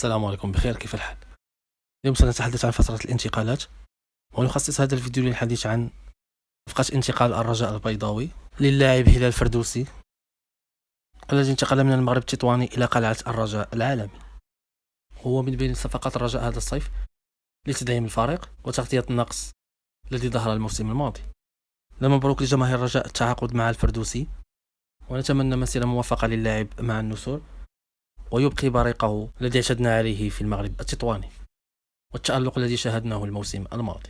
السلام عليكم، بخير، كيف الحال؟ اليوم سنتحدث عن فترة الانتقالات، ونخصص هذا الفيديو للحديث عن صفقة انتقال الرجاء البيضاوي للاعب هلال الفردوسي الذي انتقل من المغرب التطواني إلى قلعة الرجاء العالمي. هو من بين صفقات الرجاء هذا الصيف لتدعيم الفريق وتغطية النقص الذي ظهر الموسم الماضي. مبروك لجماهير الرجاء التعاقد مع الفردوسي، ونتمنى مسيرة موفقة للاعب مع النسور، ويبقي بريقه الذي اعتدنا عليه في المغرب التطواني والتألق الذي شاهدناه الموسم الماضي.